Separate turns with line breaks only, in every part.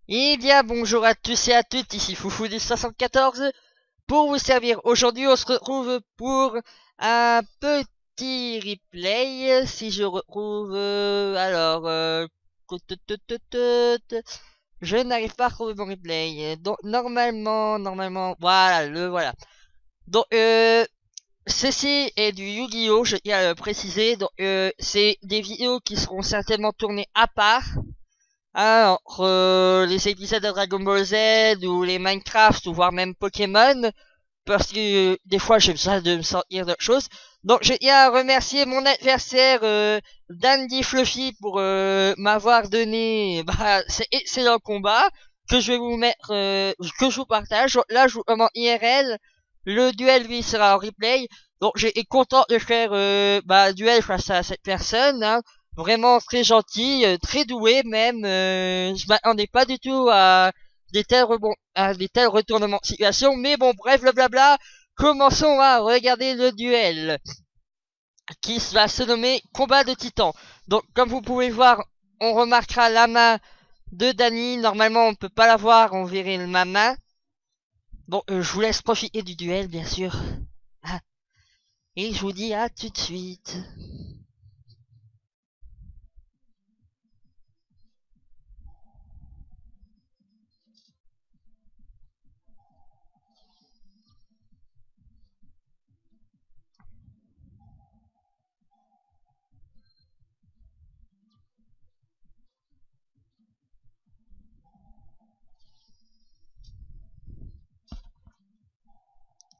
Eh bien, bonjour à tous et à toutes, ici Foufou du 74 pour vous servir. Aujourd'hui, on se retrouve pour un petit replay. Si je retrouve... je n'arrive pas à retrouver mon replay. Donc, normalement, voilà. Donc, ceci est du Yu-Gi-Oh! Je tiens à le préciser. Donc, c'est des vidéos qui seront certainement tournées à part. Alors, les épisodes de Dragon Ball Z ou les Minecraft ou voire même Pokémon, parce que des fois j'ai besoin de me sortir de choses. Donc je tiens à remercier mon adversaire Dandy Fluffy pour m'avoir donné ces excellents combats que je vais vous mettre, que je vous partage. Là je vous demande IRL, le duel lui sera en replay. Donc j'ai été content de faire duel face à cette personne. Hein. Vraiment très gentil, très doué même. Je m'attendais pas du tout à des tels retournements de situation. Mais bon, bref, blablabla. Commençons à regarder le duel qui va se nommer Combat de Titans. Donc, comme vous pouvez voir, on remarquera la main de Dany. Normalement, on ne peut pas la voir, on verrait ma main. Bon, je vous laisse profiter du duel, bien sûr. Ah. Et je vous dis à tout de suite.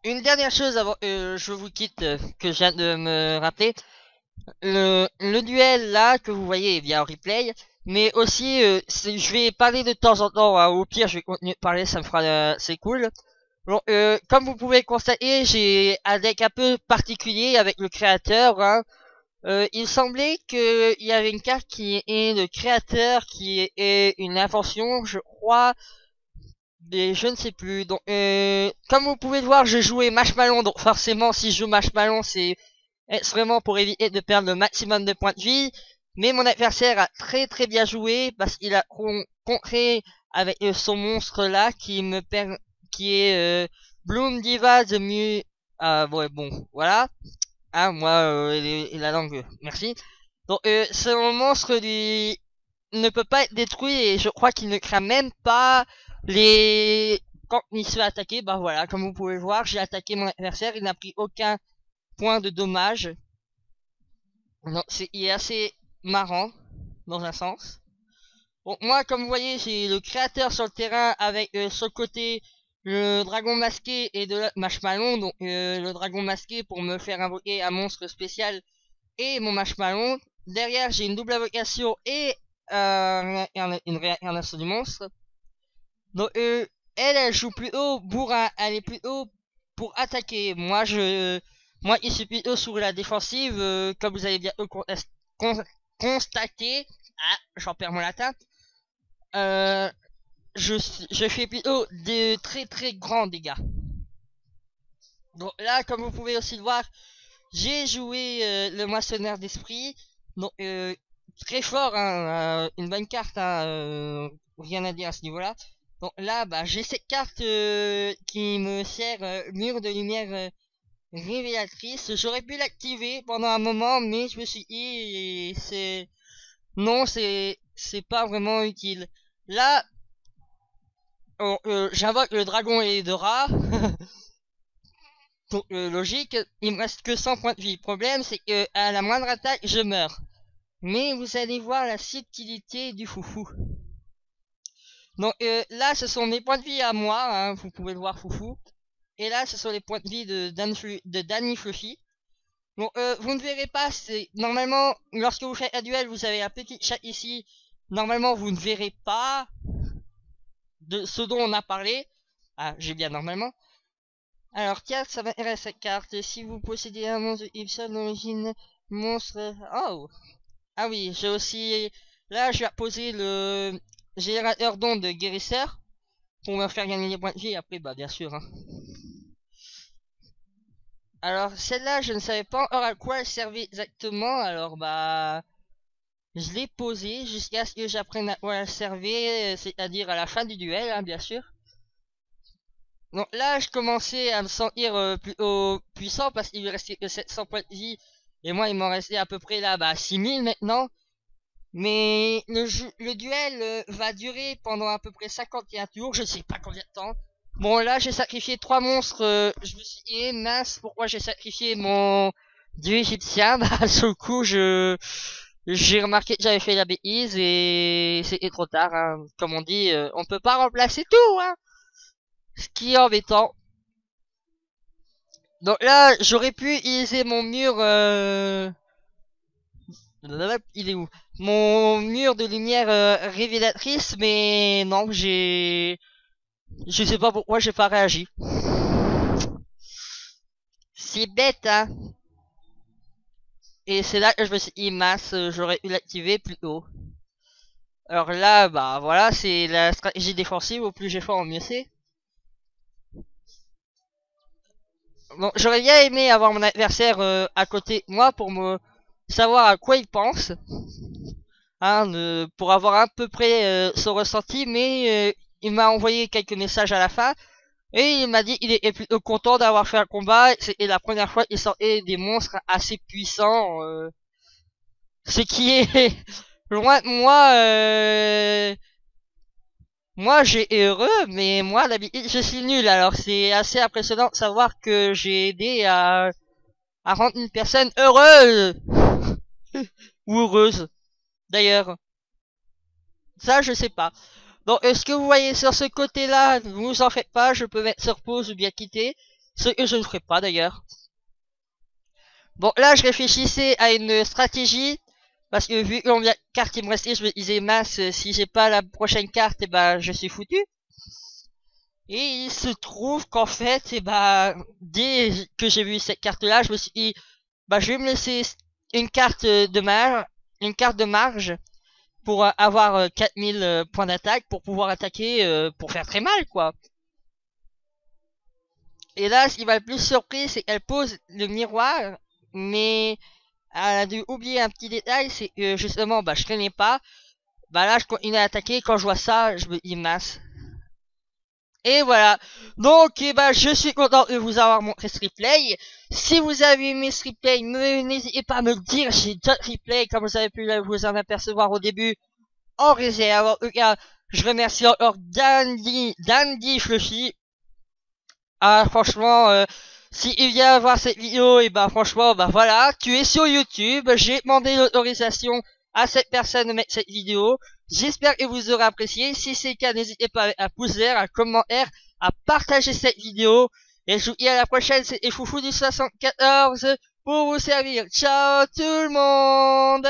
Une dernière chose avant je vous quitte, que je viens de me rappeler. Le duel là que vous voyez est bien en replay, mais aussi je vais parler de temps en temps, hein, au pire je vais continuer de parler, ça me fera c'est cool. Bon, comme vous pouvez constater, j'ai un deck un peu particulier avec le créateur. Hein. Il semblait qu'il y avait une carte qui est le créateur, qui est une invention, je crois, mais je ne sais plus. Donc, comme vous pouvez le voir, je jouais Marshmallow, donc forcément, si je joue Marshmallow, c'est vraiment pour éviter de perdre le maximum de points de vie. Mais mon adversaire a très bien joué parce qu'il a contré avec son monstre là qui est Bloom Diva the Mu. Ah ouais bon voilà. Ah moi et la langue merci. Donc ce monstre lui ne peut pas être détruit et je crois qu'il ne craint même pas les quand il se fait attaquer. Bah voilà, comme vous pouvez voir, j'ai attaqué mon adversaire, il n'a pris aucun point de dommage. Non, il est assez marrant dans un sens. Bon, moi, comme vous voyez, j'ai le créateur sur le terrain avec sur le côté le dragon masqué et de l'autre Marshmallow. Donc le dragon masqué pour me faire invoquer un monstre spécial et mon Marshmallow. Derrière, j'ai une double invocation et une réincarnation du monstre. Donc elle joue plus haut bourrin, elle est plus haut pour attaquer. Moi, il suis plutôt sur la défensive, comme vous avez bien constaté. Ah, j'en perds mon latin. Euh, je fais plutôt de très grands dégâts. Donc là, comme vous pouvez aussi le voir, j'ai joué le moissonneur d'esprit. Donc très fort, hein, une bonne carte, hein, rien à dire à ce niveau-là. Donc là, bah, j'ai cette carte qui me sert mur de lumière révélatrice. J'aurais pu l'activer pendant un moment, mais je me suis dit, non, c'est pas vraiment utile. Là, j'invoque le dragon et de rat. Donc logique, il me reste que 100 points de vie. Le problème, c'est que à la moindre attaque, je meurs. Mais vous allez voir la subtilité du foufou. Donc là, ce sont mes points de vie à moi, hein, vous pouvez le voir foufou. Et là, ce sont les points de vie de Danny Fluffy. Bon, vous ne verrez pas, c'est normalement, lorsque vous faites un duel, vous avez un petit chat ici. Normalement, vous ne verrez pas de ce dont on a parlé. Ah, j'ai bien normalement. Alors, tiens, ça m'intéresse cette carte. Si vous possédez un monstre Ipson d'origine monstre... Oh! Ah oui, j'ai aussi... Là, je vais poser le générateur d'ondes de guérisseur pour me faire gagner des points de vie. Après, bah, bien sûr. Hein. Alors, celle-là, je ne savais pas encore à quoi elle servait exactement. Alors, bah... Je l'ai posé jusqu'à ce que j'apprenne à le servir, c'est-à-dire à la fin du duel, hein, bien sûr. Donc là, je commençais à me sentir plus puissant parce qu'il lui restait que 700 points de vie. Et moi, il m'en restait à peu près là, 6000 maintenant. Mais le duel va durer pendant à peu près 51 tours, je sais pas combien de temps. Bon, là, j'ai sacrifié 3 monstres, je me suis dit, mince, pourquoi j'ai sacrifié mon dieu égyptien? Bah, sur le coup, j'ai remarqué que j'avais fait la bêtise et c'était trop tard, hein. Comme on dit, on peut pas remplacer tout, hein. Ce qui est embêtant. Donc là, j'aurais pu utiliser mon mur, il est où? Mon mur de lumière révélatrice, mais non, je sais pas pourquoi j'ai pas réagi. C'est bête, hein. Et c'est là que je me suis dit, mince, j'aurais dû l'activer plus tôt. Alors là, bah voilà, c'est la stratégie défensive, au plus j'ai fort, au mieux c'est. Bon, j'aurais bien aimé avoir mon adversaire à côté de moi pour me savoir à quoi il pense. Hein, pour avoir à peu près son ressenti, mais il m'a envoyé quelques messages à la fin. Et il m'a dit qu'il est plutôt content d'avoir fait un combat. C'était la première fois qu'il sortait des monstres assez puissants. Ce qui est loin de moi. Moi j'ai heureux, mais moi d'habitude je suis nul. Alors c'est assez impressionnant de savoir que j'ai aidé à rendre une personne heureuse. Ou heureuse. D'ailleurs. Ça je sais pas. Donc, ce que vous voyez sur ce côté-là, ne vous en faites pas, je peux mettre sur pause ou bien quitter. Ce que je ne ferai pas d'ailleurs. Bon, là, je réfléchissais à une stratégie. Parce que vu combien de cartes il me restait, je me disais, mince, si j'ai pas la prochaine carte, et ben, je suis foutu. Et il se trouve qu'en fait, et ben, dès que j'ai vu cette carte-là, je me suis dit, bah, je vais me laisser une carte de marge, pour avoir 4000 points d'attaque pour pouvoir attaquer pour faire très mal quoi. Et là, ce qui m'a le plus surpris, c'est qu'elle pose le miroir, mais elle a dû oublier un petit détail, c'est que justement, bah je traînais pas. Bah là, je continue à attaquer, quand je vois ça, je me dis mince. Et voilà. Donc, je suis content de vous avoir montré ce replay. Si vous avez aimé ce replay, n'hésitez pas à me le dire. J'ai d'autres replays, comme vous avez pu vous en apercevoir au début, en réserve. En tout cas, je remercie encore Dandy Fluffy. Ah, franchement, si il vient voir cette vidéo, et ben franchement, bah voilà, tu es sur YouTube. J'ai demandé l'autorisation à cette personne de mettre cette vidéo. J'espère que vous aurez apprécié. Si c'est le cas, n'hésitez pas à pouce vert, à commentaire, à partager cette vidéo. Et je vous dis à la prochaine, c'était Foufou du 74 pour vous servir. Ciao tout le monde!